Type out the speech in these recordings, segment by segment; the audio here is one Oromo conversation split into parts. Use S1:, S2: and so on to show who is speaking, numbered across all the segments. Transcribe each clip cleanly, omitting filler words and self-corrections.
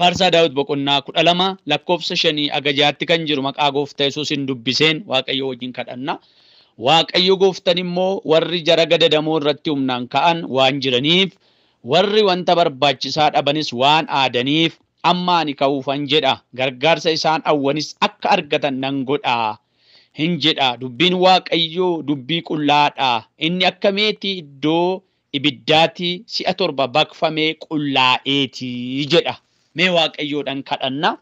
S1: Faarsaa Daawit boqonnaa 12 lakkoofsa 5 aga 6tti kan jiru maqaa Gooftaa Yesuusin dubbiseen Waaqayyo wajjin kadhanna. Waaqayyo Gooftaan immoo warri jara gadadamoo irratti humnaan ka'an waan jiraniif warri wanta barbaachisaa dhabanis waan aadaniif amma ani ka'uufan jedha. Gargaarsa isaan awwanis akka argatan nan godha hin jedha. Dubbiin Waaqayyo dubbii qullaadha. Inni akka meetii iddoo ibiddaati si'a 7 baqfamee qullaa'eeti jedha. Mee Waaqayyoodhaan kadhanna.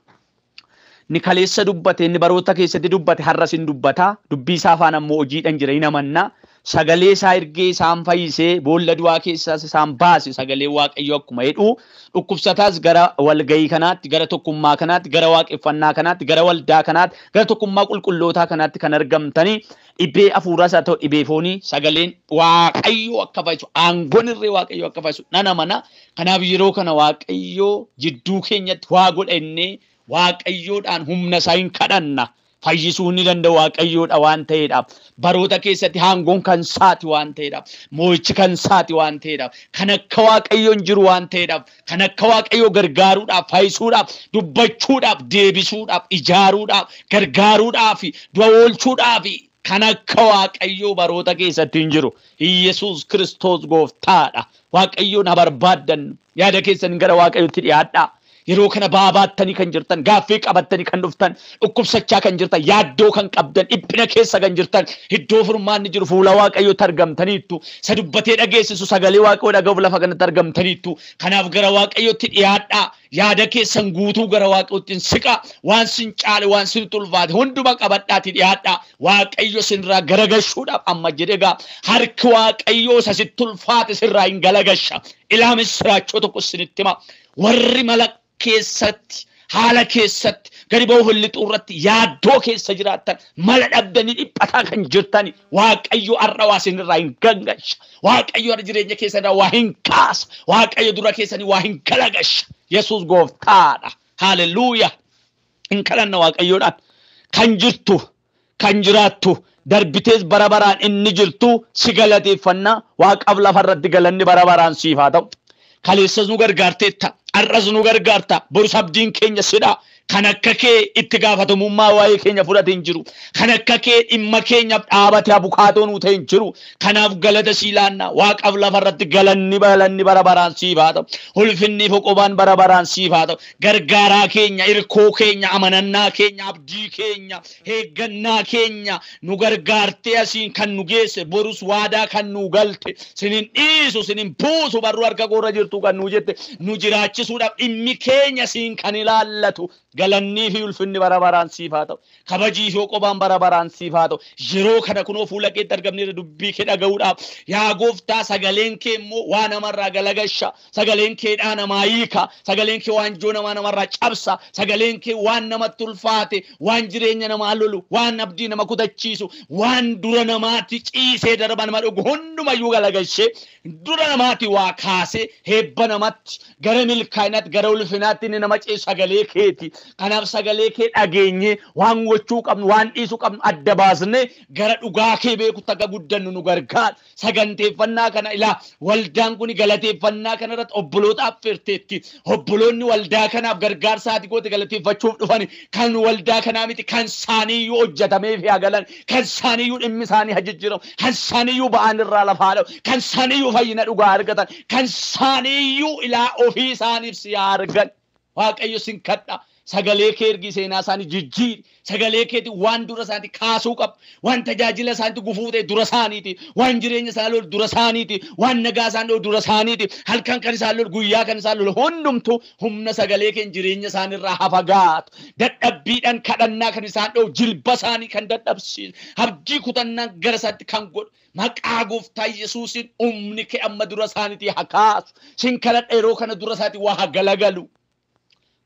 S1: Ni kaleessa dubbate inni baroota keessatti dubbate har'as hin dubbata. Dubbii isaa afaan ammoo hojiidhaan jira hin amanna. Sagalee isaa ergee isaan fayyisee boolla du'aa keessaas isaan baase sagalee Waaqayyo akkuma jedhu dhukkubsataas gara walgayii kanaatti gara tokkummaa kanaatti gara waaqeffannaa kanaatti gara waldaa kanaatti gara tokkummaa qulqullootaa kanaatti kan argamtanii dhibee hafuuraas haa ta'u dhibee foonii sagaleen Waaqayyo akka fayyisu aangoon irree Waaqayyo akka fayyisu nan amana. Kanaaf yeroo kana Waaqayyo jidduu keenyatti waa godha innee Waaqayyoodhaan humna isaa hin kadhanna. Fayyisuu ni danda'u Waaqayyoodha waan ta'eedhaaf. Baroota keessatti aangoon kan saati waan ta'eedhaaf. Moo'ichi kan saati waan ta'eedhaaf. Kan akka Waaqayyoon jiru waan ta'eedhaaf. Kan akka Waaqayyoo gargaaruudhaaf, fayyisuudhaaf, dubbachuudhaaf, deebisuudhaaf, ijaaruudhaaf, gargaaruudhaaf, du'a oolchuudhaaf kan akka Waaqayyoo baroota keessatti hin jiru. Yesuus Kiristoos Gooftaadha. Waaqayyoon haa barbaaddan. Yaada keessan gara Waaqayyootti dhiyaadhaa. Yeroo kana baabattanii kan jirtan, gaaffii qabattanii kan dhuftan, dhukkubsachaa kan jirtan, yaaddoo kan qabdan, dhiphina keessa kan jirtan, iddoo furmaanni jiru fuula Waaqayyootti argamtaniittu, isa dubbatee dhageessisu sagalee Waaqayyoo dhaga'uuf lafa kanatti argamtaniittu. Kanaaf gara Waaqayyootti dhiyaadhaa. Yaada keessan guutuu gara Waaqayyootti siqaa. Waan sin caale, waan sin tulfaate hunduma qabadhaati dhiyaadhaa. Waaqayyo sinirraa garagashuudhaaf amma jedhegaa harki Waaqayyoo isa sitti tulfaate sirraa hin galagasha. Ilaamis siraachoo tokko sinitti hima. Warri mala keessatti haala keessatti gadi ba'uu hullituu irratti yaaddoo keessa jiraattan mala dhabdanii dhiphataa kan jirtani Waaqayyo har'a waa isinirraa hin gangasha. Waaqayyo har'a jireenya keessanii waa hin kaasa. Waaqayyo dura keessanii waa hin galagasha. Yesuus Gooftaadha. Haleluuyaa. Hin kadhanna Waaqayyoodhaan kan jirtu kan jiraattu darbitees bara baraan inni jirtu si galateeffannaa. Waaqaaf lafarratti galanni bara baraan siif haa ta'u. Kaleessas nu gargaarteetta. Har'as nu gargaarta. Borus abdiin keenya sidha. Kan akka kee itti gaafatamummaa waa'ee keenya fudhate hin jiru. Kan akka kee dhimma keenyaaf dhaabate abukaatoo nu ta'e hin jiru. Kanaaf galata sii laanna. Waaqaaf lafarratti galanni bara baraan siif haa ta'u. Ulfinni foqobaan bara baraan siif haa ta'u. Gargaaraa keenya, irkoo keenya, amanannaa keenya, abdii keenya, eeggannaa keenya nu gargaartee asiin kan nu geesse borus waadaa kan nu galte sinin dhiisu sinin buusu barruu harka koorra jirtu kan nu jette nu jiraachisuudhaaf dhimmi keenya siin kan ilaallatu. Galannii fi ulfinni bara baraan siif haa ta'u. Kabajii fi foqobaan bara baraan siif haa ta'u. Yeroo kana kunoo fuula keetti argamneerra dubbii kee dhaga'uudhaaf yaa Gooftaa sagaleen kee immoo waa namarraa galagasha. Sagaleen kee dhaa namaa hiika. Sagaleen kee waanjoo namarraa cabsa. Sagaleen kee waan namatti ulfaate, waan jireenya namaa lolu, waan abdii nama kutachiisu, waan dura namaatti ciisee darba nama dhugu hundumayyuu galagashee dura namaatti waa kaasee heebba namatti gara milkaa'inaatti gara ulfinaatti inni nama ceesu sagalee keeti. Kanaaf sagalee kee dhageenye waan gochuu qabnu waan dhiisuu qabnu adda baasnee gara dhugaa kee beekutti akka guddannu nu gargaara. Saganteeffannaa kana ilaa waldaan kun galateeffannaa kana irratti obboloota affeerteetti. Obboloonni waldaa kanaaf gargaarsaati goote galateeffachuuf dhufani. Kan waldaa kanaa miti kan isaaniiyyuu hojjetameef yaa galan. Kan isaaniiyyuu dhimmi isaanii hajjijjiiramu. Kan isaaniiyyuu ba'aan irraa lafaa dhabu. Kan isaaniiyyuu fayyina dhugaa argatan. Kan isaaniiyyuu ilaa ofii isaaniif si argan. Waaqayyo sin kadha. Sagalee kee ergi seenaa isaanii jijjiiri. Sagalee keetii waan dura isaanii kaasuu qabu. Waan tajaajila isaaniitti gufuu ta'e dura isaaniiti. Waan jireenya isaan lolu dura isaaniiti. Waan nagaa isaan lolu dura isaaniiti. Halkan kan isaan lolu guyyaa kan isaan lolu hundumtu humna sagalee keen jireenya isaaniirraa hafagaatu. Dadhabbiidhaan kadhannaa kan isaan dha'u jilba isaanii kan dadhabsiisu. Abdii kutannaan gara isaatti kan godhu. Maqaa Gooftaa Yesuusiin humni kee amma dura isaaniitii haa kaasu. Sin kadhadha yeroo kana dura isaatii waa haa galagalu.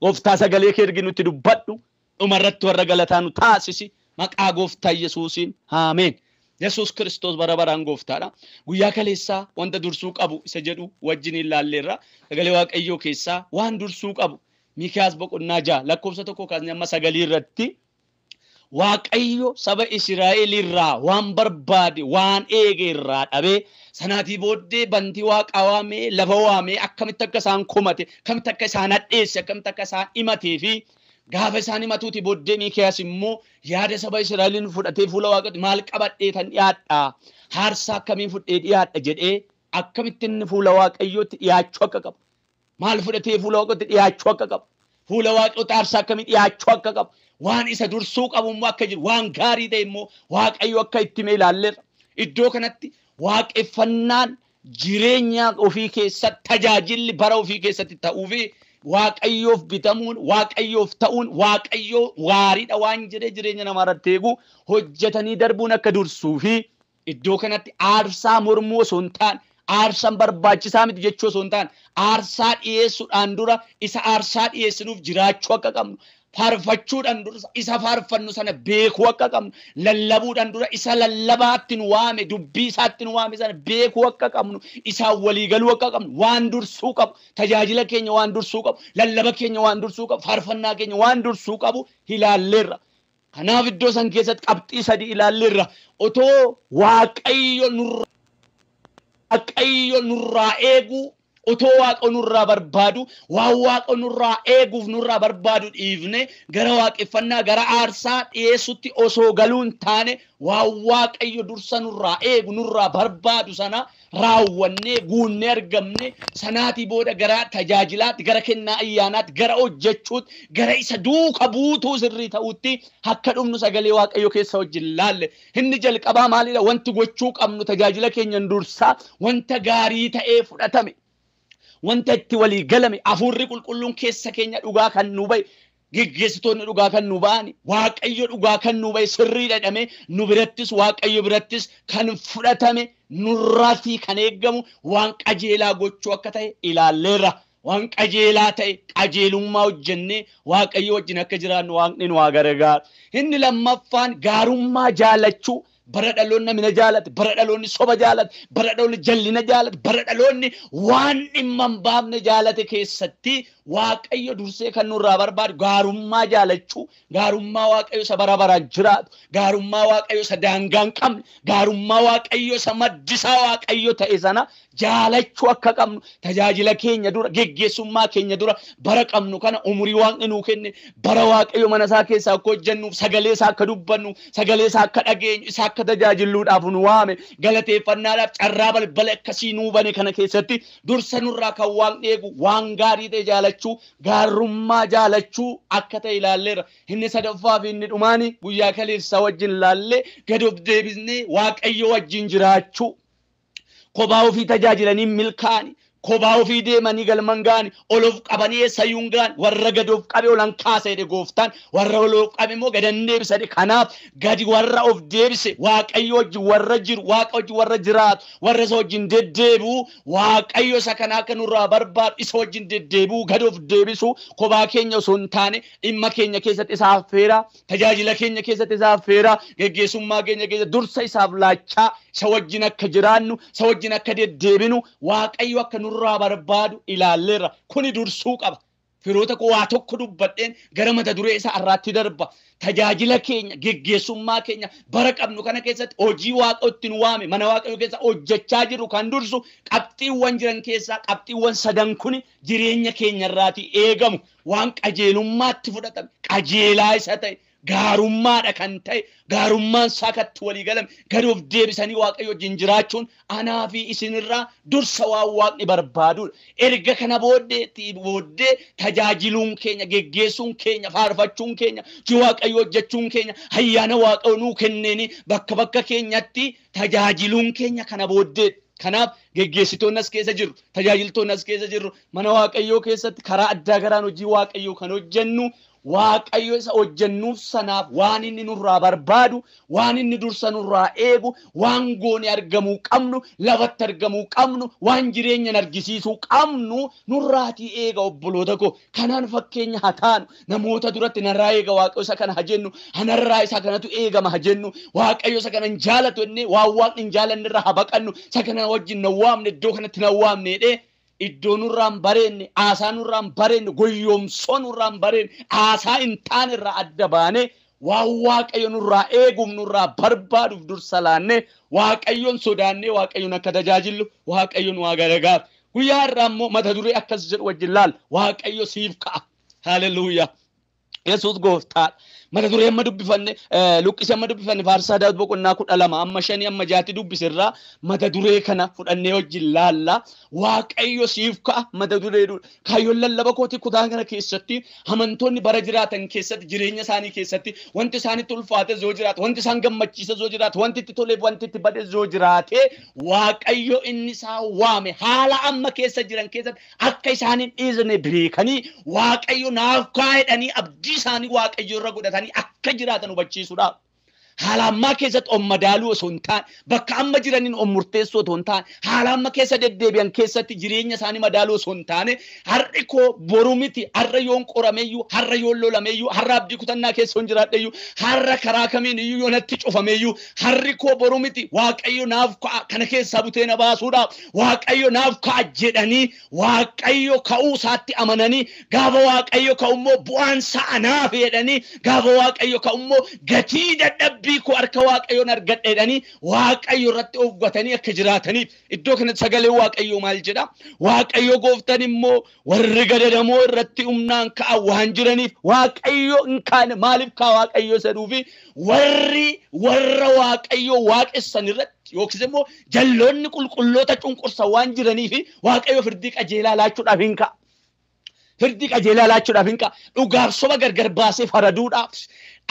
S1: Gooftaa sagalee kee ergi nutti dubbadhu dhumarratti warra galataa nu taasisi maqaa Gooftaa Yesuusiin ameen. Yesuus Kiristoos bara baraan Gooftaadha. Guyyaa kaleessaa wanta dursuu qabu isa jedhu wajjin ilaalleerra. Sagalee Waaqayyoo keessaa waan dursuu qabu Miikiyaas boqonnaa 6 lakkoofsa 1 kaasnee amma 9 irratti waaqayyo saba Israa'el irraa waan barbaade waan eege irraa dhabe sanaatii booddee bantii waaqa waamee lafa waamee akkamitti akka isaan komate akkamitti akka isaan hadheesse akkamitti akka isaan himatee fi gaafa isaan himatuuti booddee Miikiyaas immoo yaada saba Israa'eliin fudhatee fuula waaqatti maal qabadhee tan dhiyaadhaa haarsaa akkamiin fudhee dhiyaadha jedhee akkamitti inni fuula waaqayyootti dhiyaachuu akka qabu maal fudhatee fuula waaqatti dhiyaachuu akka qabu fuula waaqootti aarsaa akkamii dhiyaachuu akka qabu waan isa dursuu qabu immoo akka jiru waan gaarii ta'e immoo waaqayyo akka itti mee ilaalleerra iddoo kanatti waaqeffannaan jireenya ofii keessatti tajaajilli bara ofii keessatti ta'uu fi waaqayyoof bitamuun waaqayyoof ta'uun waaqayyoo waariidha waan jedhee jireenya namaa irratti eegu hojjetanii darbuun akka dursuu fi iddoo kanatti aarsaa mormuu osoo hin taane aarsaan barbaachisaa miti jechuu osoo hin taane aarsaa dhiyeessuudhaan dura isa aarsaa dhiyeessinuuf jiraachuu akka qabnu faarfachuudhaan dura isa faarfannu sana beekuu akka qabnu lallabuudhaan dura isa lallabaatti nu waame dubbii isaatti nu waame sana beekuu akka qabnu isaan walii galuu akka qabnu waan dursuu qabu tajaajila keenya waan dursuu qabu lallaba keenya waan dursuu qabu faarfannaa keenya waan dursuu qabu ilaalleerra. Kanaaf iddoo san keessatti qabxii sadii ilaalleerra otoo waaqayyo nurraa eeguu otoo waaqa nurraa barbaadu waan waaqa nurraa eeguuf nurraa barbaadu dhiifne gara waaqeffannaa gara aarsaa dhiyeessutti osoo galuun taane waan waaqayyo dursa nurraa eegu nurraa barbaadu sana raawwannee guunnee argamne sanaatii booda gara tajaajilaatti gara kennaa ayyaanaatti gara hojjechuutti gara isa duuka buutuu sirrii ta'utti akka dhumnu sagalee waaqayyo keessa wajjin laalle inni jalqabaa maalidha wanti gochuu qabnu tajaajila keenyan dursaa wanta gaarii ta'ee fudhatame wanta itti walii galame hafuurri qulqulluun keessa keenya dhugaa kan nu bahe geggeessitoonni dhugaa kan nu ba'ani waaqayyo dhugaa kan nu bahe sirrii dhadhame nu birattis waaqayyo birattis kan fudhatame nurraatii kan eeggamu waan qajeelaa gochuu akka ta'e ilaalleerra waan qajeelaa ta'e qajeelummaa hojjennee waaqayyo wajjin akka jiraannu waaqni nu haa gargaaru. Inni lammaffaan gaarummaa jaalachuu bara dhaloonni namni jaalate bara dhaloonni soba jaalate bara dhaloonni jallina jaalate bara dhaloonni waan dhimma hin baafne jaalate keessatti waaqayyo dursee kan nurraa barbaadu gaarummaa jaalachuu gaarummaa waaqayyo isa bara baraan jiraatu gaarummaa waaqayyo isa daangaa hin qabne gaarummaa waaqayyo isa maddisaa waaqayyo ta'e sana jaalachuu akka qabnu tajaajila keenya dura geggeessummaa keenya dura bara qabnu kana umurii waaqni nuu kenne bara waaqayyo mana isaa keessaa akka hojjennuuf sagalee isaa akka dubbannu sagalee isaa akka dhageenyu isaa akka tajaajiluudhaaf nu waame galateeffannaadhaaf carraa balbala akkasii nuu bane kana keessatti dursa nurraa kan waaqni eegu waan gaarii ta'e jaalachuu gaarummaa jaalachuu akka ta'e ilaalleera. Inni sadaffaa fi inni dhumaani guyyaa kaleessa wajjin laallee gad of deebisnee waaqayyo wajjin jiraachuu kophaa ofii tajaajilanii milkaa'ani kophaa ofii deemanii galman gaani olof qabanii eessayyuun gaani warra gad of qabe olan kaasee gooftaan warra olof qabe immoo gadan deebisanii kanaaf gadi warra of deebise waaqayyo wajjin warra jiru waaqa wajjin warra jiraatu warra isa wajjin deddeebi'u waaqayyo isa kana akka nurraa barbaadu isa wajjin deddeebi'u gad of deebisu kophaa keenya osoo hin taane dhimma keenya keessatti isaa affeera tajaajila keenya keessatti isaa affeera geggeessummaa keenya keessatti dursa isaaf laachaa isa wajjin akka jiraannu isa wajjin akka deddeebinu waaqayyo akka nurraa barbaadu ilaalleerra kuni dursuu qaba. Firoota koo waa tokko dubbadheen gara mata duree isaa irratti darba tajaajila keenya geggeessummaa keenya bara qabnu kana keessatti hojii waaqa ittiin waame mana waaqayyo keessa hojjechaa jiru kan dursu qabxiiwwan jiran keessaa qabxiiwwan sadan kuni jireenya keenya irraati eegamu waan qajeelummaatti fudhatame qajeelaa isa ta'e gaarummaadha kan ta'e gaarummaan saakatti walii galame gad of deebisanii waaqayyo wajjin jiraachuun anaa fi isinirraa dursa waan waaqni barbaadudha. Erga kana booddee tajaajiluun keenya geggeessuun keenya faarfachuun keenya waaqayyo hojjechuun keenya ayyaana waaqayyo nuu kenneeni bakka bakka keenyatti tajaajiluun keenya kana booddee. Kanaaf geggeessitoonni as keessa jiru tajaajiltoonni as keessa jiru mana waaqayyoo keessatti karaa addaa garaan hojii waaqayyoo kan hojjennu waaqayyo isa hojjennuuf sanaaf waan inni nurraa barbaadu waan inni dursa nurraa eegu waan goone argamuu qabnu lafatti argamuu qabnu waan jireenyan argisiisuu qabnu nurraatii eega obboloota koo kanaan fakkeenya haa taanu namoota duratti narraa eega waaqayyo isa kana hajennu hanarraa isa kanatu eegama hajennu waaqayyo isa kana hin jaalatu enne waan waaqni hin jaalanne irraa haa baqannu isa kana wajjin na waamne iddoo kanatti na waamne iddoo nurraan bareenne aasaa nurraan bareenne goyyoomsoo nurraan bareenne aasaa hin taane irraa adda baane waaqayyo nurraa eegum nurraa barbaaduuf dursa laannee waaqayyoon sodaannee waaqayyoon akka tajaajilu waaqayyoon waa gargaara. Guyyaa irraa immoo mata duree akkas jedhu wajjin laal waaqayyo siif ka'a. Haleluuyaa. Yesuus gooftaadha. Mata duree amma dubbifanne Luqqisee amma dubbifanne Faarsaa Daawit boqonnaa 12 amma 5 amma 6 dubbisirraa mata duree kana fudhannee wajjin laalla. Waaqayyo siif ka'a mata duree kaayyoon lallaba kooti kutaa kana keessatti amantoonni bara jiraatan keessatti jireenya isaanii keessatti wanti isaanitti ulfaate yoo jiraate wanti isaan gammachiise yoo jiraate wanti itti toleef wanti itti bade yoo jiraate waaqayyo inni isaa waame haala amma keessa jiran keessatti akka isaaniin dhiisne beekanii waaqayyo naaf ka'a jedhanii abdii isaanii waaqayyo irra godhatanii akka jiraatan hubachiisuudhaaf. Haala ammaa keessatti madaaluu osoo hin taane bakka amma jiraniin murteessoo osoo hin taane haala amma keessa deddeebi'an keessatti jireenya isaanii madaaluu osoo hin taane har'i koo boru miti har'a yoon qorameeyyuu har'a yoon lolameeyyuu har'a abdii kutannaa keessa yoon jiraadheeyyuu har'a karaa kamiin iyyuu yoon natti cufameeyyuu har'i koo boru miti waaqayyo naaf ka'a kana keessaa butee na baasuudhaaf waaqayyo naaf ka'a jedhanii waaqayyo ka'uu isaatti amananii gaafa waaqayyo ka'ummoo bu'aan isaa naaf jedhanii gaafa waaqayyo ka'ummoo gatii dadhabbii ko harka waaqayyoon argadheedhanii waaqayyo irratti of gatanii akka jiraataniif iddoo kanatti sagalee waaqayyo maal jedha waaqayyo gooftaan immoo warri gadadamoo irratti humnaan ka'a waan jiraniif waaqayyo hin kaane maaliif ka'a waaqayyo jedhuufi warra waaqayyo waaqessan irratti yookiis immoo jalloonni qulqulloota cunqursan waan jiraniif waaqayyo firdii qajeelaa laachuudhaaf hin ka'a. Firdii qajeelaa laachuudhaaf hin ka'a. Dhugaaf soba gargar baasee faraduudhaaf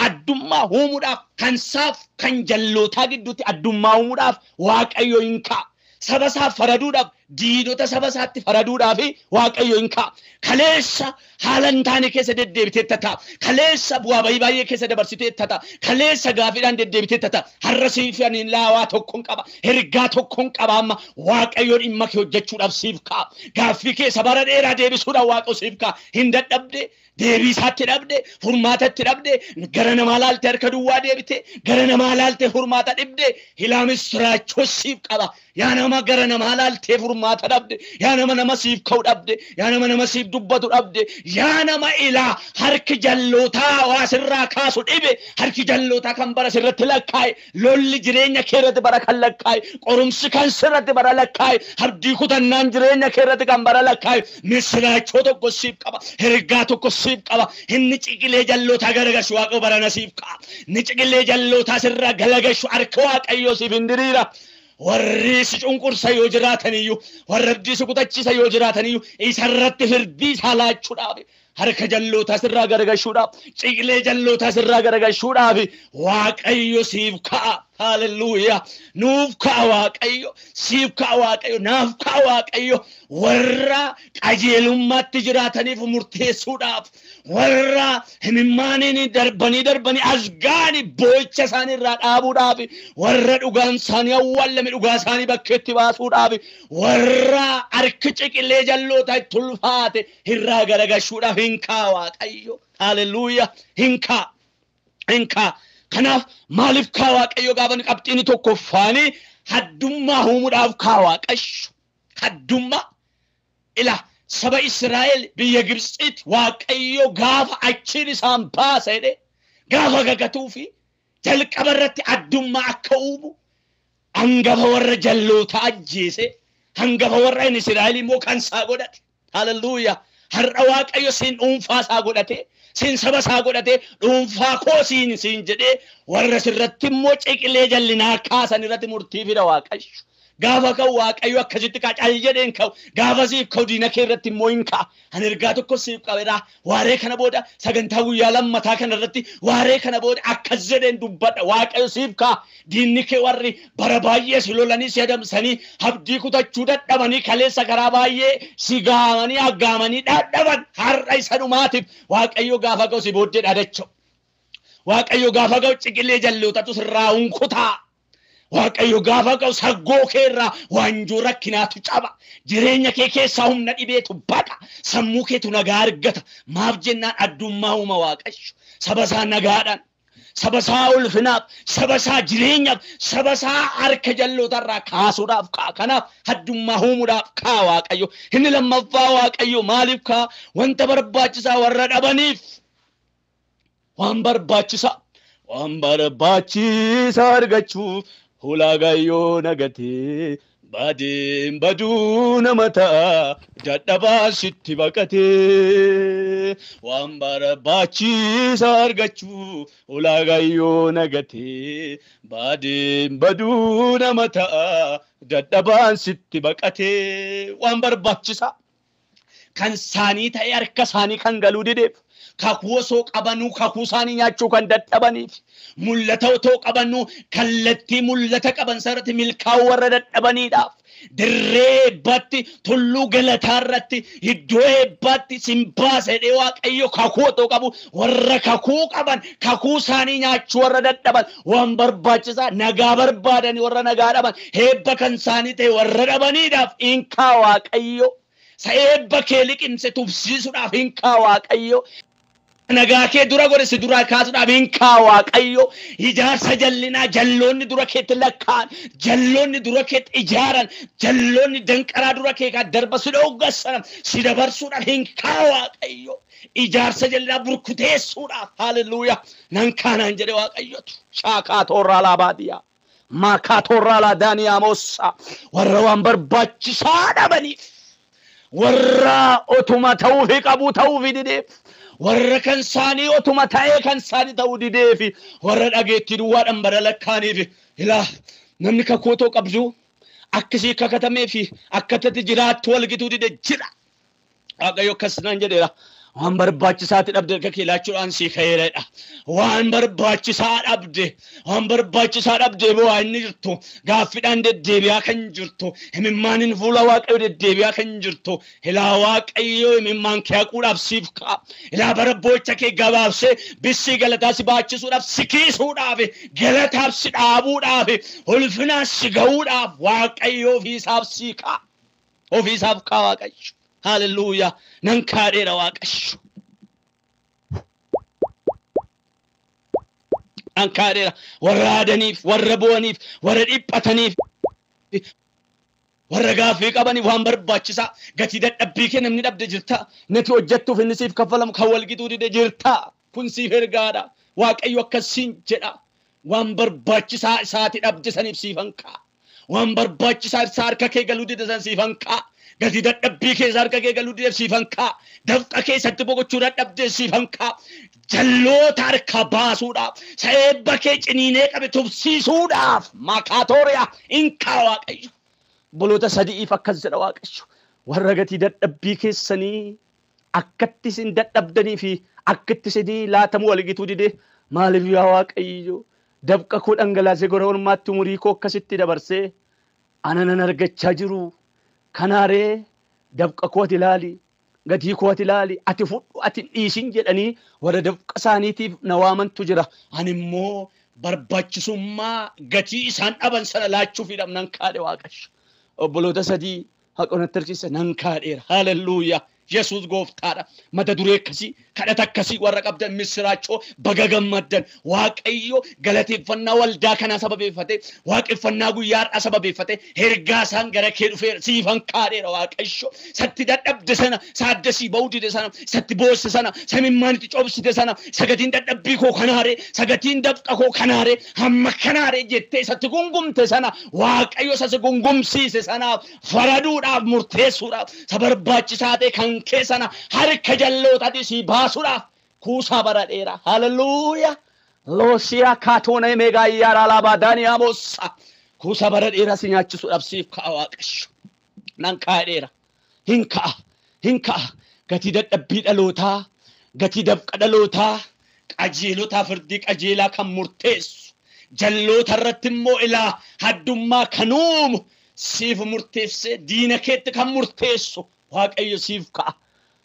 S1: addummaa uumuudhaaf kan saaf kan jallootaa gidduutti addummaa uumuudhaaf waaqayyo hin ka'a. Saba isaaf faraduudhaaf diinota saba isaatti faraduudhaaf waaqayyo hin ka'a. Kaleessa haala hin taane keessa deddeebitee ta'a. Kaleessa bu'aa bayii baay'ee keessa dabarsitee ta'a. Kaleessa gaafiidhaan deddeebitee ta'a. Har'a siif ani laawaa tokkoon qaba. Ergaa tokkoon qaba amma waaqayyoon dhimma kee hojjechuudhaaf siif ka'a. Gaaffii keessa bara dheeraa deebisuudhaaf waaqayyo siif ka'a. Hin dadhabde. Deebisaatti dhabde furmaatatti dhabde gara namaa laalte harka duwwaa deebite gara namaa laalte furmaata dhibde hilaamis siraachoo siif qaba. Yaa nama gara namaa laaltee furmaata dhabde yaa nama siif ka'u dhabde yaa nama siif dubbatu dhabde yaa nama ilaa harki jallootaa waa sirraa kaasu dhibe harki jallootaa kan bara sirratti lakkaa'e lolli jireenya kee irratti bara kan lakkaa'e qorumsi kan sirratti bara lakkaa'e abdii kutannaan jireenya kee irratti kan bara lakkaa'e misiraachoo tokko siif qaba ergaa tokko siif qaba inni ciqilee jallootaa garagashu waaqa barana siif ka'a ni ciqilee jallootaa sirraa galagashu harka waaqayyoo siif hin diriira. Warri si cunqursa yoo jiraatan iyyuu warra abdii si kutachiisa yoo jiraatan iyyuu isarratti firdii isaa laachuudhaaf harka jallootaa sirraa garagashuudhaaf ciqilee jallootaa sirraa garagashuudhaaf waaqayyo siif ka'a. Hallelujah. Nuuf ka'a waaqayyo siif ka'a waaqayyo naaf ka'a waaqayyo warra qajeelummaatti jiraataniif murteessuudhaaf warra himimmaaniin darbanii asgaanii boo'icha isaanii irraa dhaabuudhaaf warra dhugaan isaanii awwaalame dhugaa isaanii bakkeetti baasuudhaaf warra harki ciqilee jallootaa itti ulfaate irraa garagashuudhaaf hin ka'a waaqayyo. Hallelujah. Hin ka'a. Kanaaf maaliif ka'a waaqayyo gaafa qabxiin tokkoffaanii haddummaa uumuudhaaf ka'a waaqayyo. Haddummaa ila saba Israa'el biyya Gibxitti waaqayyo gaafa achiin isaan baasa jedhee gaafa gagatuu fi jalqaba irratti addummaa akka uumu hangafa warra jallootaa ajjeese hangafa warra Israa'el immoo kan isaa godhate. Hallelujah. Har'a waaqayyo siin dhuunfaa isaa godhate siin saba isaa godhate dhuunfaa koo siin jedhee warra sirratti immoo ciqilee jallinaa kaasan irratti murtii fida waaqayyo. Gaafa ka'u waaqayyo akkasitti qacal jedheen ka'u gaafa siif ka'u diina kee irratti immoo hin ka'a. Ani ergaa tokko siif qabeera waaree kana booda sagantaa guyyaa lammataa kana irratti waaree kana booda akkas jedheen dubbadha waaqayyo siif ka'a. Diinni kee warri bara baay'ee si lolanii si adamsanii abdii kutachuu dadhabanii kaleessa karaa baay'ee si gaamanii aggaamanii dadhaban har'a isa dhumaatiif waaqayyo gaafa ka'u si booddee dhaadacha'u. Waaqayyo gaafa ka'u ciqilee jallootatu sirraa hunkutaa. Waaqayyo gaafa ka'u saggoo kee irraa waanjoo rakkinaatu caba. Jireenya kee keessaa humna dhibeetu baqa. Sammuu keetu nagaa argata. Maaf jennaan addummaa uuma waaqayyo. Saba isaa nagaadhaan, saba isaa ulfinaaf, saba isaa jireenyaaf, saba isaa harka jallootarraa kaasuudhaaf ka'a. Kanaaf addummaa uumuudhaaf ka'a waaqayyo. Inni lammaffaa waaqayyo maaliif ka'a? Wanta barbaachisaa warra dhabaniif waan barbaachisaa waan barbaachisaa argachuuf Waaqayyoo nagatee baadeen baduu nama ta'a dadhabaan sitti baqatee waan barbaachisaa argachuuf Waaqayyoo nagatee baadeen baduu nama ta'a dadhabaan sitti baqatee waan barbaachisaa kan saanii ta'e harka saanii kan galuu dideef kakuu osoo qabanuu kakuu saanii nyaachuu kan dadhabaniif mul'ata otoo qabanuu kallattii mul'ata qaban sarratti milkaa'uu warra dadhabaniidhaaf dirree eebbaatti tulluu galataa irratti iddoo eebbaatti simbaasedhee Waaqayyo kakuu otoo qabu warra kakuu qaban kakuu saanii nyaachuu warra dadhaban waan barbaachisaa nagaa barbaadanii warra nagaa dhaban eebba kan saanii ta'e warra dhabaniidhaaf inkaa Waaqayyo eebba kee liqimse tufsiisuudhaaf inkaa Waaqayyo nagaa kee dura godhe si dura kaasuudhaaf inkaa Waaqayyo ijaarsa jallinaa jalloonni dura keetti lakkaan jalloonni dura keetti ijaaran jalloonni danqaraa dura kee kan darba si dhooggassan si dabarsuudhaaf inkaa Waaqayyo ijaarsa jallinaa burkuteessuudhaaf haleluuyaa nan kaanaan jedhe Waaqayyotu shaakaa toorraa laabaadiyaa maakaa toorraa laadaaniyaa moosaa warra waan barbaachisaa dhabaniif warra otuma ta'uufi qabu ta'uufi dideef warra kan saanii otuma ta'ee kan saanii ta'uu dideefi warra dhageetti duwwaadhaan badalakkaaniif ilaa namni kakuu otoo qabdu akkasii kakatameefi akkatatti jiraattu walgituu dide jira Waaqayyo akkas naan jedheera waan barbaachisaatti dhabde akka kilaachuudhaan sii ka'eeradha waan barbaachisaa dhabde boo inni jirtu gaaffiidhaan deddeebi'aa kan jirtu himimmaaniin fuula Waaqayyo deddeebi'aa kan jirtu ilaa Waaqayyo himimmaan kee haquudhaaf siif ka'a ilaa barboocha kee gabaabsee bissii galataa si baachisuudhaaf si kiisuudhaaf galataaf si dhaabuudhaaf ulfinaan si ga'uudhaaf Waaqayyo ofiisaaf si ka'a ofiisaaf ka'a Waaqayyo haleluuyaa nan kaadheera Waaqayyo nan kaadheera warra aadaniif warra bu'aniif warra dhiphataniif warra gaaffii qabaniif waan barbaachisaa gatii dadhabbii kee namni dhabde jirta nati hojjettuuf inni siif kaffalamu kan walgituu dide jirta kun siif ergaadha Waaqayyo akkasiin jedha waan barbaachisaa isaati dhabde saniif siifan ka'a waan barbaachisaa isaa harka kee galuu dide san siifan ka'a gatii dadhabbii keessa harka kee galuu dideef siifan ka'a dafqa keessatti boqochuu dadhabdee siifan ka'a jalloota harka baasuudhaaf eebba kee ciniinee qabe tufsiisuudhaaf makaatooriyaa inkaa Waaqayyo boloota sadi'iif akkas jedha Waaqayyo warra gatii dadhabbii keessanii akkatti isin dadhabdanii fi akkatti isinii laatamu walgituu dide maaliif yaa Waaqayyo dafqa koo dhangalaasee gara ormaatti umurii koo akkasitti dabarsee ana nan argachaa jiru kanaaree dafqa kooti ilaali gatii kooti ilaali ati fudhu ati dhiisin jedhanii warra dafqa isaaniitiif na waamantu jira ani immoo barbaachisummaa gatii isaan dhaban sana laachuufiidhaaf nan kaadhe Waaqayyo obboloota sadii haqonatti argisiise nan kaadheera haleluuyaa Yesuus gooftaadha mata duree akkasii kadhata akkasii warra qabdan misiraachoo baga gammaddan Waaqayyo galateeffannaa waldaa kana sababeeffate waaqeffannaa guyyaa har'a sababeeffate ergaa isaan gara kee dhufeera siifan kaadheera Waaqayyo satti dadhabde sana saaddasii ba'uu dide sana satti boosse sana samimmaanitti coobsite sana sagatiin dadhabbii koo kanaare sagatiin dafqa koo kanaare hamma kanaare jettee satti gungumte sana Waaqayyo sasi gungumsiise sanaaf faraduudhaaf murteessuudhaaf sabarbaachisaa ta'e kan keessana harka jallootaati si baasuudhaaf kuusaa bara dheeraa haleluuyaa loosiyaa kaatoona meegaa iyyaara laabaadaaniyaa moossa kuusaa bara dheeraa si nyaachisuudhaaf siif ka'a Waaqayyo nan kaadheera hin ka'a gatii dadhabbii dhalootaa gatii dafqa dhalootaa qajeelotaa firdii qajeelaa kan murteessu jalloota irratti immoo ilaa haddummaa kan uumu siif murteessee diina keetti kan murteessu Waaqayyo siif ka'a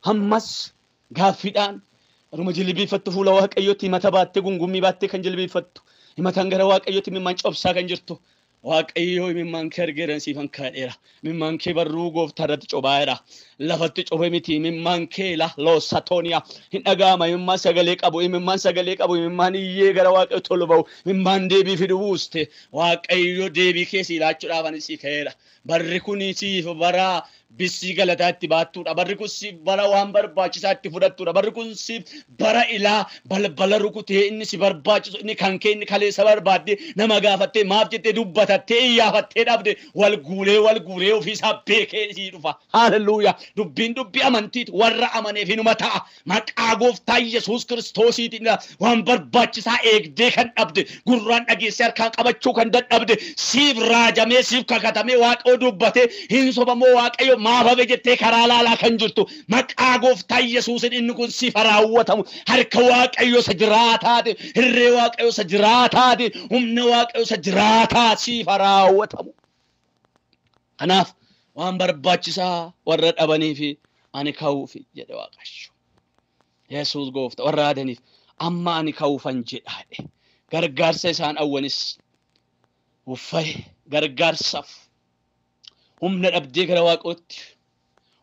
S1: hammas gaaffiidhaan aruma jilbiifattu fuula Waaqayyootti himata baattee gungummii baattee kan jilbiifattu himatan gara Waaqayyootti mimmaan cobsaa kan jirtu Waaqayyo mimmaan kee argeeran siifan kaadheera mimmaan kee barruu gooftaa irratti cobaa'eera lafatti cobe miti mimmaan kee loosatooniyaa hin dhaga'ama mimmaan sagalee qabu mimmaan iyyee gara Waaqayyo tolu ba'u mimmaan deebii fidu buuste Waaqayyo deebii kee si laachuudhaaf ani si ka'eera barri kun siif bara Bisi galataatti baattuudha. Barri kun siif bara waan barbaachisaatti fudhattuudha. Barri kun siif bara ilaa balbala rukutee inni si barbaachisu inni kan kee inni kaleessa barbaadde nama gaafattee maaf jettee dubbatattee iyyafattee dhabde wal guuree ofiisaa beekee sii dhufa. Haalleluuyaa. Dubbiin dubbii amantiiti warra amaneef hinuma ta'a. Maqaa gooftaa Yesuus Kiristoosiitiin waan barbaachisaa eegdee kan dhabde gurraan dhageessee harkaan qabachuu kan dadhabde siif raajamee siif kakatamee Waaqayyo dubbatee hin sobamoo Waaqayyo maaf hafe jettee karaa laalaa kan jirtu maqaa gooftaa Yesuusiin inni kun siif raawwatamu harka Waaqayyo isa jiraataati hirree Waaqayyo isa jiraataati humna Waaqayyo isa jiraataa siif raawwatamu. Kanaaf waan barbaachisaa warra dhabaniif ani ka'uuf jedhe Waaqayyo. Yesuus gooftaa warra adaniif amma ani ka'uufan jedhaadhe gargaarsa isaan awwanis uffay gargaarsaaf humna dhabdee gara Waaqayyootti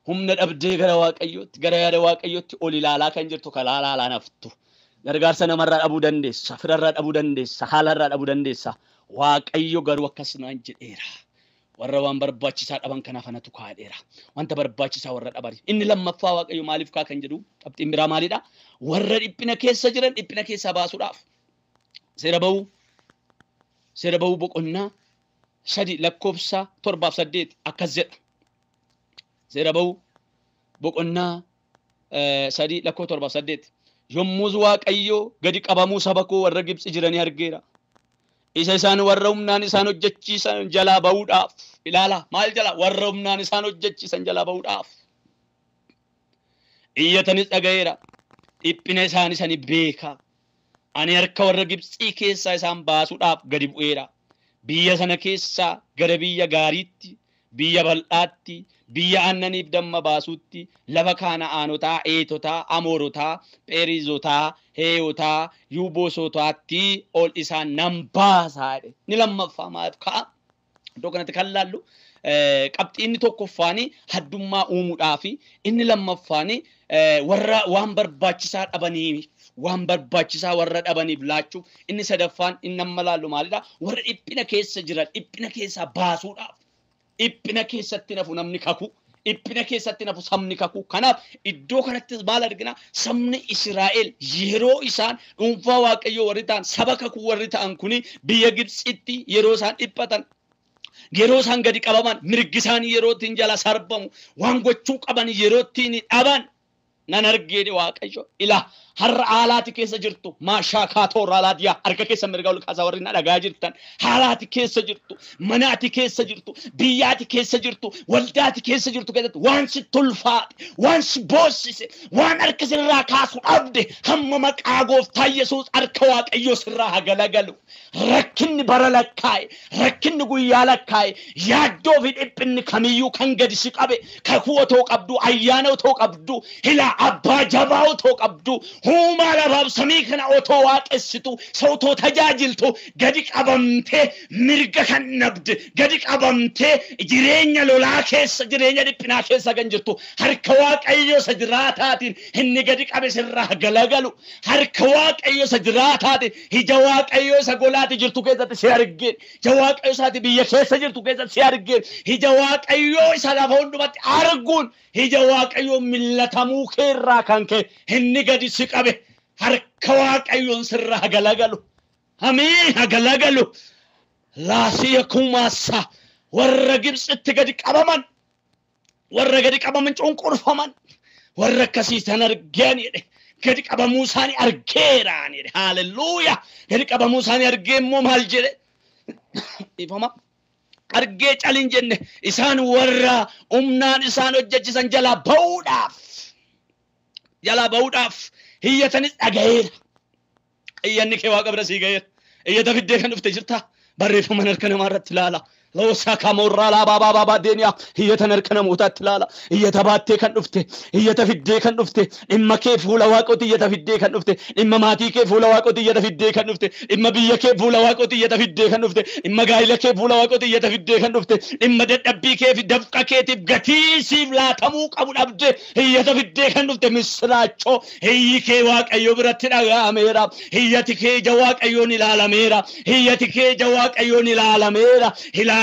S1: humna dhabdee gara Waaqayyootti gara yaada Waaqayyootti ol ilaalaa kan jirtu kalaalaa naftu gargaarsa namarraa dhabuu dandeessa firarraa dhabuu dandeessa haalarraa dhabuu dandeessa Waaqayyo garuu akkasnaan jedheera warra waan barbaachisaa dhaban kanaaf anatu kaadheera wanta barbaachisaa warra dhabani inni lammaffaa Waaqayyo maaliif kaa kan jedhu qabxiin biraa maalidha warra dhiphina keessa jiran dhiphina keessaa baasuudhaaf seera ba'uu boqonnaa 3 lakkoofsa 7-8 akkas jedha seera ba'uu boqonnaa 3 lakkoofsa 7-8 yommus Waaqayyo gadi qabamuu saba koo warra Gibxi jiranii argeera isa isaan warra humnaan isaan hojjechiisan jalaa ba'uudhaaf ilaala maal jala warra humnaan isaan hojjechiisan jalaa ba'uudhaaf iyyatanis dhaga'eera dhiphina isaanii sani beeka ani harka warra Gibxii keessaa isaan baasuudhaaf gadi bu'eera biyya sana keessaa gara biyya gaariitti biyya bal'aatti biyya aannaniif damma baasuutti lafa Kana'aanotaa Eetotaa Amoorotaa Pherizotaa Heeyotaa Yuubosotaatti ol isaan nan baasaadhe ni lammaffaa maaf ka'a iddoo kanatti kan laallu qabxiinni tokkoffaani haddummaa uumuudhaafi inni lammaffaani warra waan barbaachisaa dhabaniif waan barbaachisaa warra dhabaniif laachuuf inni sadaffaan inni amma laallu maalidha warra dhiphina keessa jiran dhiphina keessaa baasuudhaaf dhiphina keessatti nafu namni kaku dhiphina keessatti nafu sabni kaku kanaaf iddoo kanatti maal argina sabni Israa'el yeroo isaan dhuunfaa Waaqayyoo warri ta'an saba kaku warri ta'an kuni biyya Gibxitti yeroo isaan dhiphatan yeroo isaan gadi qabaman mirgi isaanii yeroo ittiin jala sarbamu waan gochuu qaban yeroo ittiin dhaban nan argee Waaqayyo ila har'a haalaati keessa jirtu maashaa kaatoora alaadiyaa harka keessa mirga ol kaasaa warri na dhagaa jirtan haalaati keessa jirtu manaati keessa jirtu biyyaati keessa jirtu waldaati keessa jirtu keessatti waan si tulfaate waan si boossise waan harka sirraa kaasu dhabde hamma maqaa gooftaa Yesuus harka Waaqayyoo sirraa hagalagalu rakkinni bara lakkaa'e rakkinni guyyaa lakkaa'e yaaddoo fi dhiphinni kamiyyuu kan gadi si qabe kakuu otoo qabdu ayyaana otoo qabdu hila abbaa jabaa otoo qabdu huma lafaaf samii kana otoo waaqessitu sawtoo tajaajiltu gadi qabamtee mirga kan nabde gadi qabamtee jireenya lolaa keessa jireenya dhiphinaa keessa kan jirtu harka Waaqayyoo isa jiraataatiin inni gadi qabe sirraa galagalu harka Waaqayyoo isa jiraataatiin ija Waaqayyoo isa golaati jirtu keessatti si argeen ija Waaqayyoo isaati biyya keessa jirtu keessatti si argeen ija Waaqayyoo isa lafa hundumatti arguun ija Waaqayyoo millatamuu keerraa kan ka'e inni gadi si qabe harka Waaqayyoon sirraa galagalu amiin galagalu laasiya kumaasa warra Gibxitti gadi qabaman cunqurfaman warra akkasiisan argeen jedhe gadi qabamuu isaanii argeeraan jedhe haalleluuyaa gadi qabamuu isaanii argee immoo maal jedhe ifama argee calin jenne isaan warra humnaan isaan hojjechiisan jalaa ba'uudhaaf hiyyatanis dhaga'eera iyyanni kee Waaqa bira sii ga'eera iyyata fiddee kan dhufte jirta barreeffama harka namaa irratti ilaala lawsaa kamorraa laabaa deeniyaa hiyyata harka namootaatti ilaala iyyata baattee kan dhufte iyyata fiddee kan dhufte dhimma kee fuula Waaqootti iyyata fiddee kan dhufte dhimma maatii kee fuula Waaqootti iyyata fiddee kan dhufte dhimma biyya kee fuula Waaqootti iyyata fiddee kan dhufte dhimma gaa'ila kee fuula Waaqootti iyyata fiddee kan dhufte dhimma dadhabbii kee fi dafqa keetiif gatii siif laatamuu qabu dhabde iyyata fiddee kan dhufte misraachoo hiyyi kee Waaqayyoo biratti dhaga'ameera hiyyati kee ija Waaqayyoon ilaalameera hiyyati kee ija Waaqayyoon ilaalameera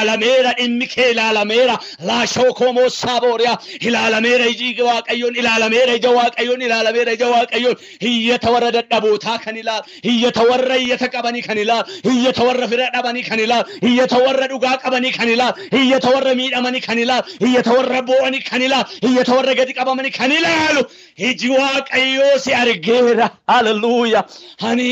S1: ilaalameera dhimmi kee ilaalameera laashoo koomoo saabooriyaa ilaalameera iji waaqayyoon ilaalameera ija waaqayyoon ilaalameera ija waaqayyoon hiyyata warra dadhabootaa kan ilaal hiyyata warra hiyyata qabanii kan ilaal hiyyata warra fira dhabanii kan ilaal hiyyata warra dhugaa qabanii kan ilaal hiyyata warra miidhamanii kan ilaal hiyyata warra boo'anii kan ilaal hiyyata warra gadi qabamanii kan ilaalu iji waaqayyoo si argeera haleluuyaa ani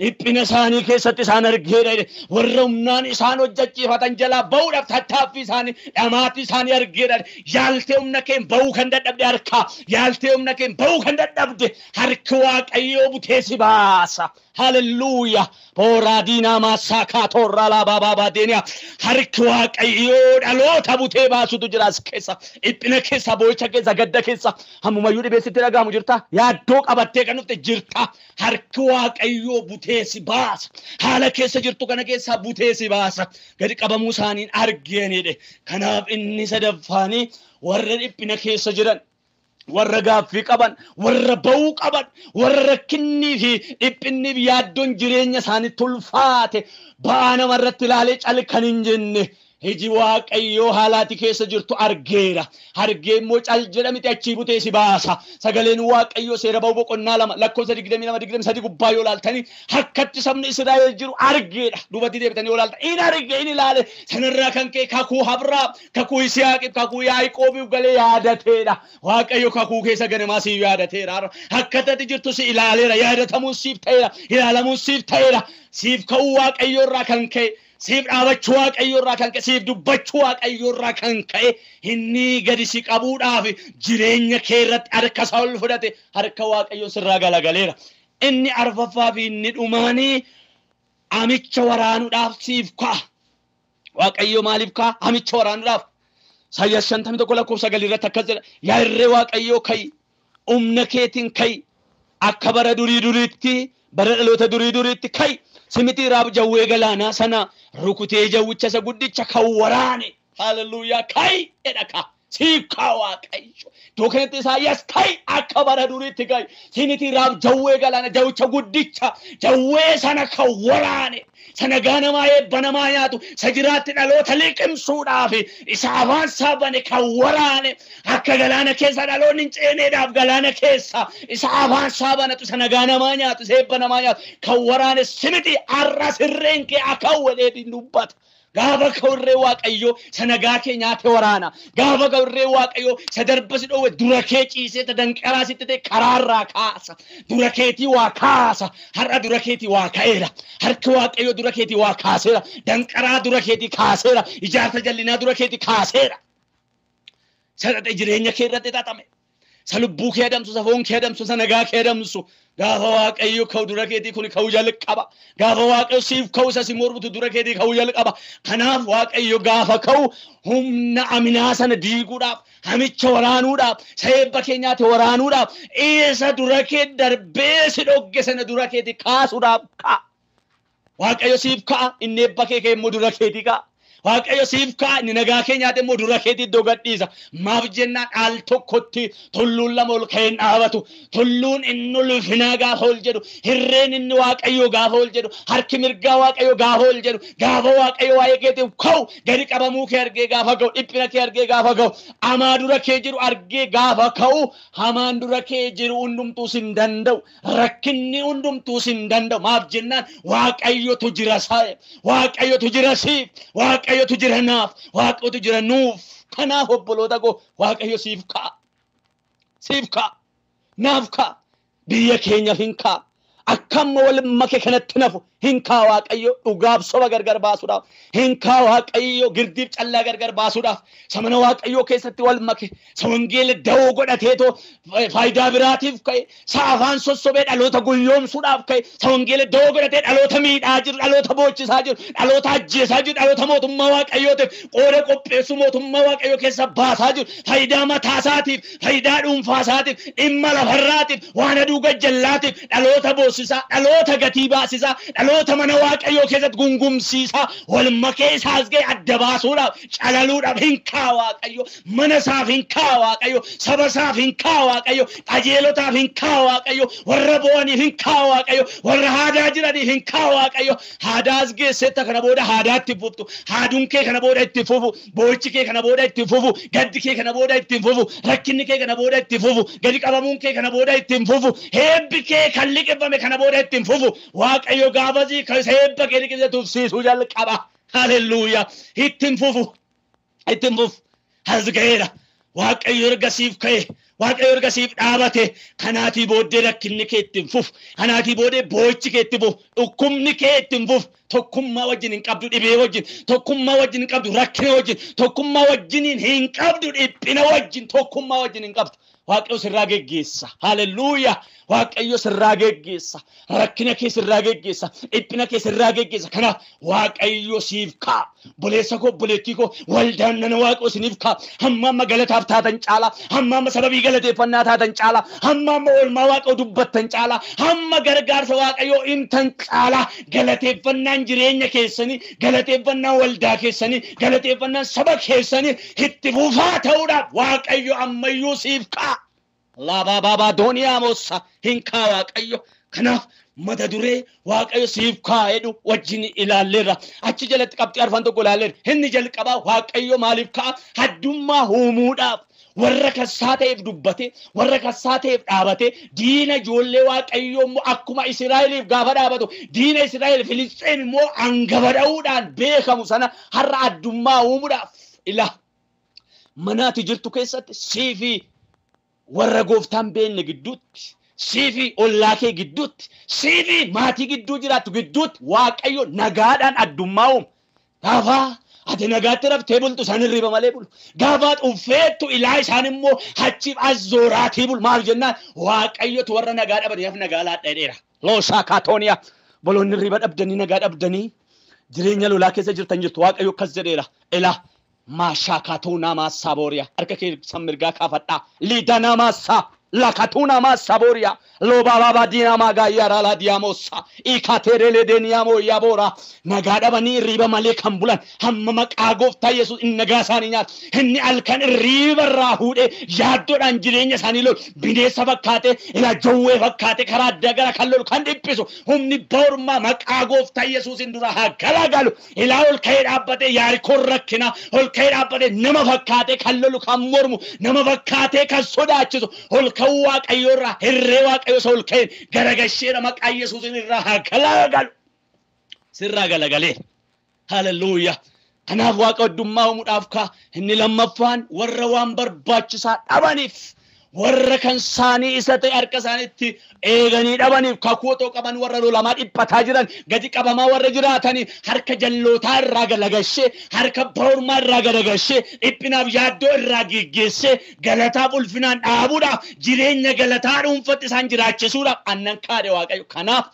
S1: dhiphina isaanii keessatti isaan argeera warra humnaan isaan hojjechiifatan jalaa ba'uudhaaf tattaaffii isaanii dhamaatii isaanii argeera yaaltee humna kee ba'uu kan dadhabde harkaa yaaltee humna kee ba'uu kan dadhabde harki waaqayyoo butee si baasa haleluuyaa boraadiina maasakaa torraa laabaa baadeeniyaa harki waaqayyoo dhaloota butee baasutu jira as keessa dhiphina keessa boo'icha keessa gadda keessa hammumayyuu dhibeessitti dhagaamu jirta yaaddoo qabattee kan dhufte jirta harki waaqayyoo butee si baasa haala keessa jirtu kana keessa butee si baasa gadi qabamuu isaaniin argeenidhe kanaaf inni sadaffaanii warra dhiphina keessa jiran warra gaaffii qaban warra ba'uu qaban warra rakkinnii fi dhiphinniif yaaddoon jireenya isaanii tulfaate ba'aa namarratti ilaalee calkan hin jenne iji waaqayyoo haalaati keessa jirtu argeera argee immoo cal jedhamiti achii butee si baasa sagaleen waaqayyoo seera ba'uu boqonnaa 2:22-23 gubbaa yoo laaltanii akkatti sabni Israa'el jiru argeedha duubatti deebitanii yoo laaltan in arge in ilaale sanarraa kan kee kakuu Abrahaam kakuu Yisihaaqiif kakuu Yaaqoobiif galee yaadateedha waaqayyo kakuu keessa ganamaa siif yaadateera akkatti jirtu si ilaaleera yaadatamuun siif ta'eera ilaalamuun siif ta'eera siif ka'uu waaqayyoo irraa kan ka'e siif dhaabachuu waaqayyoo irraa kan ka'e siif dubbachuu waaqayyoo irraa kan ka'e inni gadi si qabuudhaaf jireenya kee irratti harka isaa ol fudhate harka waaqayyoo sirraa galagaleera inni arfaffaa fi inni dhumaanii amicha waraanuudhaaf siif ka'a waaqayyoo maaliif ka'a amicha waraanuudhaaf Isaayyaas 51:9 irratti akkas jedha yaa irree waaqayyoo ka'i humna keetiin ka'i akka bara duriitti bara dhaloota duriitti ka'i simiti raab jawwee galaanaa sana rukutee jawwicha isa guddicha kan waraane haleluuyaa kai edaka siika waaqayyo dokanatti Isaayyaas kai akka bara duriitti kai simiti raab jawwee galaana jawwicha guddicha jawwee sana kan waraane sana gaanamaa eebbanamaa nyaatu sajiraatti dhaloota liqimsuudhaaf isa afaan saabane kan waraane akka galaana keessa dhaloonni hin ceeneedhaaf galaana keessa isa afaan saabanatu sana gaanamaa nyaatu eebbanamaa nyaatu kan waraane simiti arra sirreen kee akka waleetiin dubbata gaafa kawree waaqayyo sanagaa kee nyaate waraana gaafa kawree waaqayyo sadarbasi dhowe dura kee ciisee tadanqaraa sitti ta'e karaarraa kaasa dura keetii waa kaasa har'a dura keetii waa ka'eera harki waaqayyo dura keetii waa kaaseera danqaraa dura keetii kaaseera ijaarsa jallinaa dura keetii kaaseera sadate jireenya kee irratti xaxame salubbuu kee adamsu safoon kee adamsu sanagaa kee adamsu gaafa waaqayyo ka'u dura keetii kun ka'u jalqaba gaafa waaqayyo siif ka'u isa si mormutu dura keetii ka'u jalqaba kanaaf waaqayyo gaafa ka'u humna aminaa sana diiguudhaaf hamicha waraanuudhaaf seebba keenyaatti waraanuudhaaf isa dura kee darbee si dhogge sana dura keetii kaasuudhaaf ka'a waaqayyo siif ka'a inni eebba kee immoo dura keetii ka'a waaqayyo siif ka'a inni nagaa keenyaatti immoo dura keetii iddoo gadhiisa maaf jennaan dhaal tokkotti tulluun lama ol ka'een dhaabatu tulluun inni ulfinaa gaafa ol jedhu hirreen inni waaqayyo gaafa ol jedhu harki mirgaa waaqayyo gaafa ol jedhu gaafa waaqayyo waa'ee keetiif ka'u gadi qabamuu kee argee gaafa ga'u dhiphina kee argee gaafa ga'u hamaa dura kee jiru argee gaafa ka'u hamaan dura kee jiru hundumtuu sin danda'u rakkinni hundumtuu sin danda'u maaf jennaan waaqayyotu jira saa'e waaqayyotu jira siif waaqayyotu jira naaf waaqayyotu jira nuuf kanaaf obboloota koo waaqayyo siif ka'a naaf ka'a biyya keenyaaf hin ka'a akkamma wal make kanatti nafu hin ka'a waaqayyo dhugaaf soba gargar baasuudhaaf hin ka'a waaqayyo girdiif callaa gargar baasuudhaaf samana waaqayyo keessatti wal make sa wangeela da'oo godhateetoo faayidaa biraatiif ka'e sa afaan sossobee dhaloota guyyoomsuudhaaf ka'e sa wangeela da'oo godhatee dhaloota miidhaa jiru dhaloota boochisaa jiru dhaloota ajjeesaa jiru dhaloota mootummaa waaqayyootiif qooda qopheessu mootummaa waaqayyo keessa baasaa jiru faayidaa mataasaatiif faayidaa dhuunfaasaatiif dhimma lafarraatiif waan aduu gajjallaatiif dhaloota boosisaa dhaloota gatii baasisaa dhaloota mana waaqayyoo keessatti gungumsiisaa wal makee isaas ga'e adda baasuudhaaf calaluudhaaf hin kaa waaqayyo mana isaaf hin kaa waaqayyo saba isaaf hin kaa waaqayyo qajeelotaaf hin kaa waaqayyo warra bo'aniif hin kaa waaqayyo warra haadaa jiraniif hin kaa waaqayyo haadaas geessetta kana booda haadaatti fuftu haaduun kee kana booda itti fufu boochi kee kana booda itti fufu gaddi kee kana booda itti fufu rakkinni kee kana booda itti fufu gadi qabamuun kee kana booda itti fufu heebbi kee kan liqeeffame kana booda itti fufu waaqayyo gaafasii heebba kee liqeessee tufsiisuu jalqaba haleluuyaa ittiin fufu hasgaera waaqayyo erga siif ka'e waaqayyo erga siif dhaabate kanaatii booddee rakkinni kee ittiin fufu kanaatii booddee boochi kee itti fufu dhukkubni kee ittiin fufu tokkummaa wajjin hin qabdu dhibee wajjin tokkummaa wajjin hin qabdu rakkina wajjin tokkummaa wajjin hin qabdu dhiphina wajjin tokkummaa wajjin hin qabdu waaqayyo sirraa geggeessa haleluuyaa waaqayyo sirraa geggeessa rakkina kee sirraa geggeessa dhiphina kee sirraa geggeessa kanaaf waaqayyo siif kaa boleessa koo boleettii koo waldaan nana waaqayyo siniif kaa hamma amma galataaf taatan caalaa hamma amma sababii galateeffannaa taatan caalaa hamma amma oolmaa waaqayyo dubbattan caalaa hamma gargaarsa waaqayyo himtan caalaa galateeffannaan jireenya keessanii galateeffannaan waldaa keessanii galateeffannaan saba keessanii itti fufaa ta'uudhaaf waaqayyo ammayyuu siif kaa laba baba doniyaa moosa hin kaa waaqayyo kanaaf mata duree waaqayyo siif kaa jedhu wajjin ilaalleerra achi jalatti qabxii arfan tokko ilaalleerra inni jalqabaa waaqayyo maaliif kaa haddummaa uumuudhaaf warra kassaa ta'eef dubbate warra kassaa ta'eef dhaabate diina ijoollee waaqayyo immoo akkuma Israa'eliif gaafa dhaabatu diina Israa'el Filisxeem immoo angabada'uudhaan beekamu sana har'a addummaa uumuudhaaf ila manaati jirtu keessatti siifi warra gooftaan beenne gidduutti siifi ollaa kee gidduutti siifi maatii gidduu jiraattu gidduutti waaqayyo nagaadhaan addummaa uumu gaafa ati nagaatti raftee bultu isaan hirriba malee bulu gaafa xuffeettu ilaa isaan immoo achiif as zooraatii bulu maal jennaan waaqayyotu warra nagaa dhabaniif nagaa laadheedheera loosaa kaatooniyaa boloonni hirriba dhabdanii nagaa dhabdanii jireenya lolaa keessa jirtan jirtu waaqayyo akkas jedheera ilaa Mashakatuna masaboria. Arkake samirga kafata. Lidana masa. Lakatuna masaboria. Loba baba dina magayara la diamosa. Ikaterele deniamo yabora. Nagada bani riba male kambulan. Hamma makagofta Yesus innagasani nyat. Henni alkan riba rahude. Yadoran jirenya sanilo. Binesa fakate. Ila jowe fakate. Karadagara kallol kandipiso. Humni borma makagofta Yesus indura hagalagalu. Ila ol kair abate yari korrakina. Ol kair abate nama fakate kallol kamormu. Nama fakate kasodachiso. Ol kawak ayora. Herrewa يسول كين غرغشيرا مقا يسوس نرا كلاغال سرا غلغلي هاليلويا انا واقو دماو مدافكا اني لمفان وروان برباچسا دبانيف وركن ساني استه اركسانتي ايغني دبانيف كاكوتو قبن ورلو لما دبتا جيران غدي قبما ور جراتني هرك جلوتا راغلغشي هرك بورما راغلغشي ابناب يادو راغيگيسه غلطا قلفنان دابودا جيرين غلطا دونفت سانجراچسودا انن كاده واقيو كناف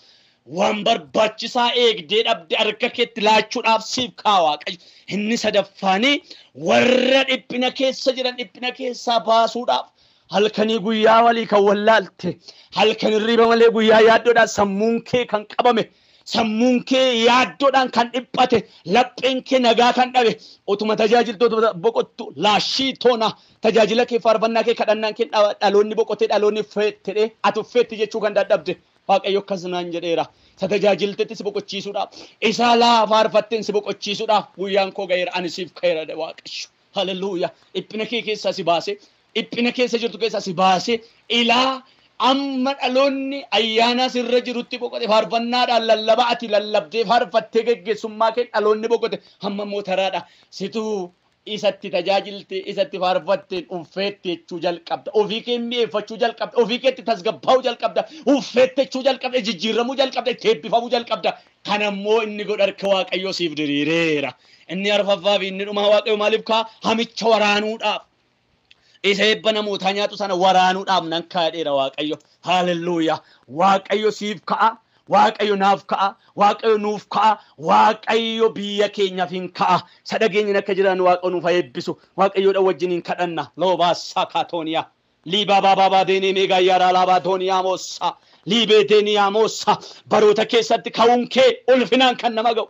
S1: وانبر باچسا ايگ دي دبد ارككت لاچوداف سيف كاواقي اني سدفاني ور ابنا كيس جيران ابنا كيسا باسوداف halkanii guyyaa walii kan wallaalte halkan riba malee guyyaa yaaddoodhaan sammuun kee kan qabame sammuun kee yaaddoodhaan kan dhiphate lapheen kee nagaa kan dhabe utuma tajaajiltoota boqottu laashii toona tajaajila kee faarfannaa kee kadhannaan kee dhaloonni boqotee dhaloonni feettee atu feetti jechuu kan dadhabde waaqayyo akkas naan jedheera sa tajaajiltetti si boqochiisuudhaaf isaa laa faarfatteen si boqochiisuudhaaf guyyaan koo ga'eera ani siif ka'eera waaqayyo haleluuyaa dhiphina kee keessaa si baase ippina keessa jirtu keessa si baase ilaa amma dhaloonni ayyaana sirra jirutti boqote faarfannaadhaan lallabaa ati lallabdee faarfattee geggeessummaa kee dhaloonni boqote hamma mootaraadha situ isatti tajaajilte isatti faarfatteen uffeette jechuu jalqabda ofii kee mi'eeffachuu jalqabda ofii keetti tasgabbaa'uu jalqabda uffeettechuu jalqabda jijjiiramuu jalqabda teebbifamuu jalqabda kanammoo inni godharka waaqayyoo siif diriireera inni arfaffaa fi inni dhumaa waaqayyo maaliif kaa hamicha waraanuudhaaf isa ebba namoota nyaatu sana waraanuudhaaf nan kaadheera waaqayyo haleluuyaa waaqayyo siif ka'a waaqayyo naaf ka'a waaqayyo nuuf ka'a waaqayyo biyya keenyaaf hin ka'a sadageenyin akka jiran waaqayyo nuuf eebbisu waaqayyoodha wajjiniin kadhanna loobaa sakatooniyaa liba baba dene mega yara laba donia mossa liibeeteenii yaamossa baroota keessatti ka'uun kee ulfinaan kan nama ga'u.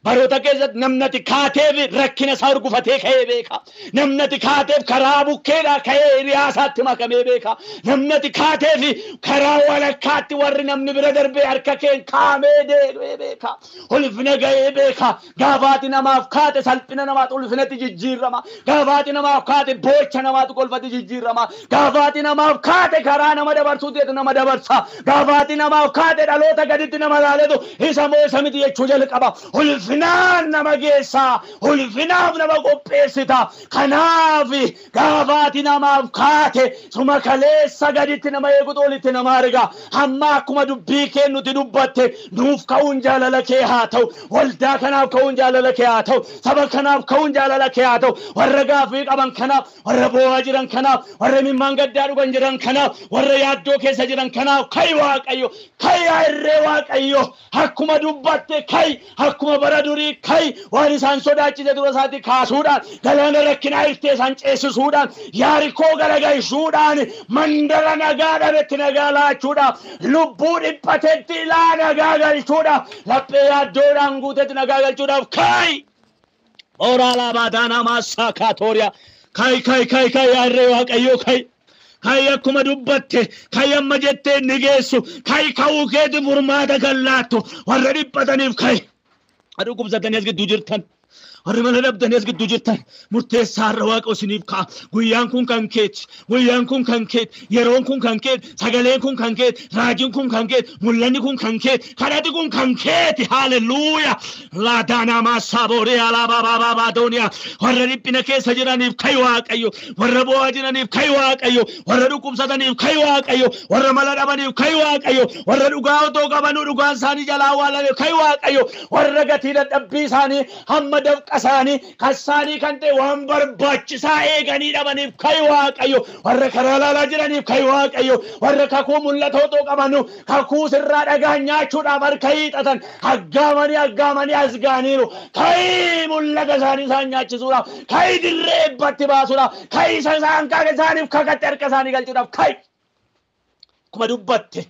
S1: baroota keessatti namnati kaateef rakkina isaa urgufatee ka'ee beeka. namnati kaateef karaa bukkeedhaa ka'ee hiriyaasaatti makamee beeka. namnati kaateef karaa walakkaatti warri namni bira darbee harka keen kaamee deemee beeka. ulfina ga'ee beeka. gaafaati namaaf kaate salphina namaatu ulfinatti jijjiirama. gaafaati namaaf kaate boocha namaatu kolfatti jijjiirama. gaafaati namaaf kaate karaa nama dabarsuuteetu nama dabarsa. gaafaati namaaf kaate dhaloota gaditti nama laaletu isa moo isa miti jechuu jalqaba. ulfinaan nama geessa. ulfinaaf nama qopheessita. kanaaf gaafaati namaaf kaate suma kaleessa gaditti nama eegutu olitti nama arga. amma akkuma dubbii kee nuti dubbatte nuuf ka'uun jaalala kee haa ta'u. waldaa kanaaf ka'uun jaalala kee haa ta'u. saba kanaaf ka'uun jaalala kee haa ta'u. warra gaafii qaban kanaaf, warra boo'aa jiran kanaaf, warra mimmaan gaddaa dhugan jiran kanaaf, warra yaaddoo keessa jiran kanaaf ka'i Waaqayyo, ka'i irree Waaqayyo. akkuma dubbatte ka'i, akkuma bara durii ka'i. waan isaan sodaachise dura isaatti kaasuudhaan, galaana rakkinaa iftee isaan ceesisuudhaan, Yaarikoo garagalchuudhaan, mandara nagaa dhabetti nagaa laachuudhaaf, lubbuu dhiphatetti ilaa nagaa galchuudhaaf, laphee yaaddoodhaan guutetti nagaa galchuudhaaf ka'i. Oraalaa baadaanaa maassaa kaatooriyaa ka'i ka'i ka'i ka'i irree Waaqayyo ka'i. ka'i akkuma dubbatte ka'i amma jettee ni geessu ka'i ka'uu keeti furmaata kan laattu warra dhiphataniif ka'i. dhukkubsatanii as gidduu jirtan, warri mana dhabdanii as gidduu jirtan murteessaa irra Waaqa isiniif ka'a. guyyaan kun kan keeti, guyyaan kun kan keeti, yeroon kun kan keeti, sagaleen kun kan keeti, raajiin kun kan keeti, mul'anni kun kan keeti, kadhati kun kan keeti. Haalleluuyaa. laadaanaa maassaa booree alaabaabaa dooniyaa warra dhiphina keessa jiraniif ka'i Waaqayyo, warra boo'aa jiraniif ka'i Waaqayyo, warra dhukkubsataniif ka'i Waaqayyo, warra mala dhabaniif ka'i Waaqayyo, warra dhugaa otoo qabanuu dhugaan isaanii jalaa awwaalaniif ka'i Waaqayyo, warra gatii dadhabbii isaanii hamma dafqa isaanii kasaanii kan ta'e waan barbaachisaa eeganii dhabaniif ka'i Waaqayyo, warra karaa laalaa jiraniif ka'i Waaqayyo, warra kakuu mul'ata otoo qabanu kakuu sirraa dhagaa nyaachuudhaaf harka hiixatan haggaamanii as ga'aniiru ka'i mul'ata isaanii isaan nyaachisuudhaaf, ka'i dirree eebbatti baasuudhaaf, ka'i isaan isaaniif kakatti harka isaanii galchuudhaaf ka'i. akkuma dubbatte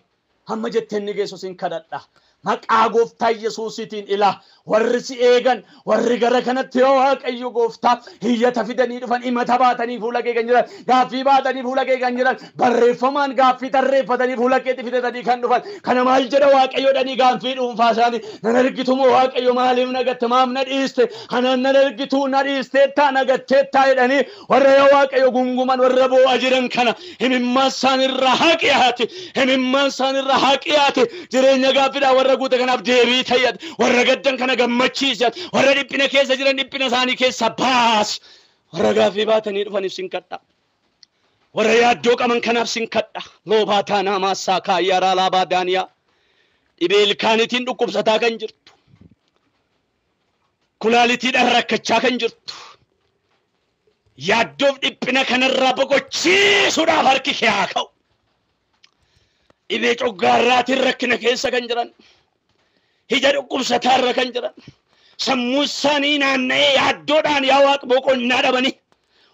S1: hamma jetteen ni geessu sin kadhadha. maqaa gooftaa Yesuusiitiin ilaa warri si eegan, warri gara kanatti yoo Waaqayyo gooftaa hiyyata fidanii dhufan, himata baatanii fuula kee kan jiran, gaaffii baatanii fuula kee kan jiran, barreeffamaan gaaffii tarreeffatanii fuula keetti fidatanii kan dhufan, kana maal jedha Waaqayyoodhanii gaaffii dhuunfaa isaanii, nan argitu moo Waaqayyo maaliif nagatte, maaf na dhiiste, kanaan nan argitu na dhiisteettaa nagatteettaa jedhanii warra yoo Waaqayyo gunguman warra boo'aa jiran kana himimmaan isaanirraa haqiyaati, himimmaan isaanirraa haqiyaati. jireenya gaaffiidhaa warra guute kanaaf deebii tayyad, warra gaddan kana gammachiisat, warra dhiphina keessa jiran dhiphina isaanii keessa baas. warra gaaffii baatanii dhufaniif sin kadha, warra yaaddoo qaban kanaaf sin kadha. loobaataa maassaa kaayyaraa laabaa daaniyaa dhibee ilkaanitiin dhukkubsataa kan jirtu, kulaalitiidhaan rakkachaa kan jirtu, yaaddoof dhiphina kanarraa boqochiisuudhaaf harki kee haa ka'u. dhibee coggaarraatiin rakkina keessa kan jiran, ija dhukkubsataarra kan jiran, sammuu isaanii naanna'ee yaaddoodhaan yaa Waaqa boqonnaa dhabanii,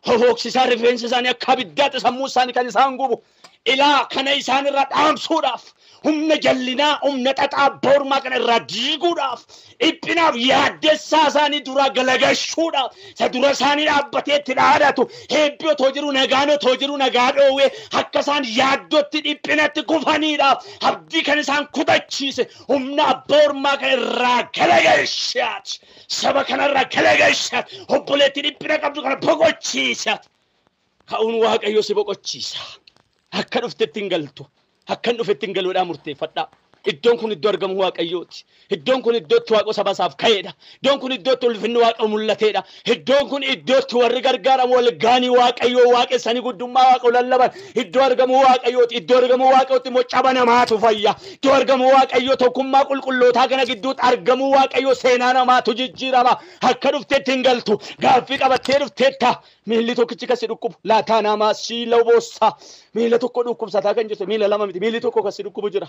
S1: hohooksisaa rifeensa isaanii akka abiddaatti sammuu isaanii kan isaan gubu ilaa kana isaanirraa dhaamsuudhaaf, humna jallinaa, humna xaxaa boormaa kana irraa diiguudhaaf, dhiphinaaf yaaddessaa isaanii duraa galagashuudhaaf, isa dura isaanii dhaabbatee itti dhaadatu heebbi otoo jiru nagaan otoo jiru nagaa dhoowwee akka isaan yaaddootti dhiphinatti kufaniidhaaf abdii kan isaan kutachiise humna boormaa kana irraa galagashaat, saba kanarraa galagashaat, obboleetti dhiphina qabdu kana boqochiisaat. ka'uun Waaqayyo si boqochiisa. akka dhuftetti hin galtu, akka hin dhufetti hin galuudhaan murteeffadhaa. iddoon kun iddoo argamu Waaqayyooti. iddoon kun iddootti Waaqa saba isaaf ka'eedha. iddoon kun iddootti ulfinni Waaqa mul'ateedha. iddoon kun iddootti warri gargaaramu wal gaanii Waaqayyoo waaqessanii guddummaa Waaqa lallaban iddoo argamu Waaqayyooti. iddoo argamu Waaqayyootti immoo caba namaatu fayya. iddoo argamu Waaqayyoo tokkummaa qulqullootaa kana gidduutti argamu Waaqayyoo seenaa namaatu jijjiirama. akka dhuftetti hin galtu, gaaffii qabattee dhufteetta. miilli tokkichi kasi dhukkubu laataa namaa siila boossaa, miila tokko dhukkubsataa kan jirtu, miila lama miti, miilli tokko kasi dhukkubu jira.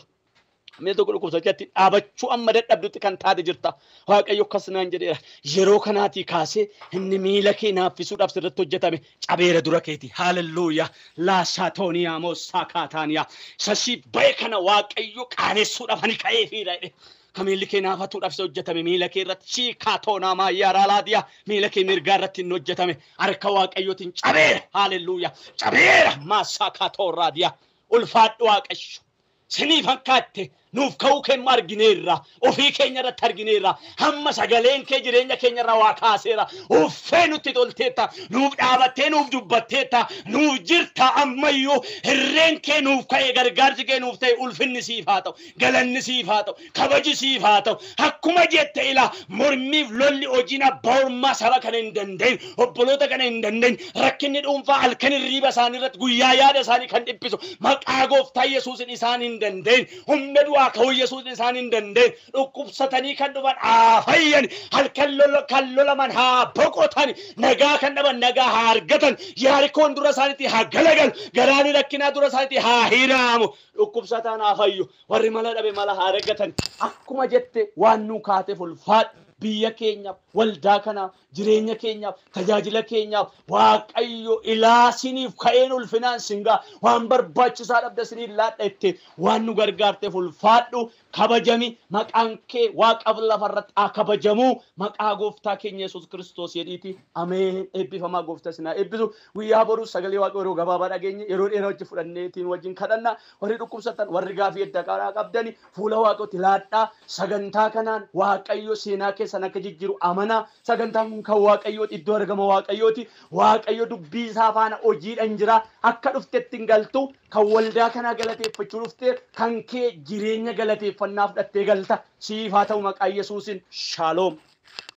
S1: Mee tokko dhukkubsachatti dhaabachuu amma dadhabdutti kan taate jirta. Waaqayyo akkas naan jedheera. Yeroo kanaatii kaasee inni miila kee naaffisuudhaaf sirratti hojjetame cabeera dura keeti. Haalelluuyaa. Laasaatooniyaa moo saakaataaniyaa. Sasiif bahe kana Waaqayyo qaanessuudhaaf ani ka'eefiidha jedhe. Kamiilli kee naafatuudhaaf isa hojjetame miila kee irratti siikaatoonaa maayyaraa laadiyaa miila kee mirgaa irratti hin hojjetame harka Waaqayyootiin cabeera. Haalelluuyaa. Cabeera maasaakaatoorraadiyaa. Ulfaadhu Waaqayyo. Sinii fakkaatte nuuf ka'uu keenya argineerra ofii keenya irratti argineerra hamma sagaleen kee jireenya keenya irraa waa kaaseera uffee nutti tolteetta nuuf dhaabattee nuuf dubbatteetta nuuf jirta ammayyuu hirreen kee nuuf ka'e gargaarsi kee nuuf ta'e ulfinni siif haa ta'u galanni siif haa ta'u kabaji siif haa ta'u akkuma jette ila mormiif lolli hojiin abbaa ormaa saba kana hin danda'in obboloota kana hin danda'in rakkinni dhuunfaa halkan hirriiba isaanii irratti guyyaa yaada isaanii kan dhiphisu maqaa gooftaa Yesuusin isaan hin danda'in humna Kau Yesus isaan hin danda'in dhukkubsatanii kan dhufan fayyan halkan lolaman haa boqotan nagaa kan dhaban nagaa haa argatan yaarikoon dura isaaniitti haa galagalu garaani rakkinaa dura isaaniitti haa hiraamu dhukkubsataan haa fayyu warri mala dhabe mala haa argatan akkuma jette waan nu kaateef ulfaadhu biyya keenyaaf waldaa kanaaf jireenya keenyaaf tajaajila keenyaaf Waaqayyo ilaasiniif ka'een ulfinaan singaa waan barbaachisaa dhabda siniin laadhette waan nu gargaarteef ulfaadhu kabajami maqaan kee Waaqaaf lafarratti kabajamu maqaa gooftaa keenya Yesuus Kiristoos jedhiiti ameen. Eebbifamaa gooftaa sinaa eebbisu guyyaa boruu sagalee Waaqayyoo yeroo gabaabaa dhageenye yeroo dheeraa wajjin fudhanneetiin wajjin kadhanna warri dhukkubsatan warri gaafii edda qaraa qabdani fuula Waaqayyootti laadhaa sagantaa kanaan Waaqayyo seenaa keessan akka jijjiiru amana sagantaan kun kan Waaqayyooti iddoo argama Waaqayyooti Waaqayyo dubbii isaa faana hojiidhaan jira akka dhuftetti hin galtu kan waldaa kana galateeffachuu dhufte kan kee jireenya galateeffannaaf dhattee galta siif haa ta'u maqaa Yesuusin shalom.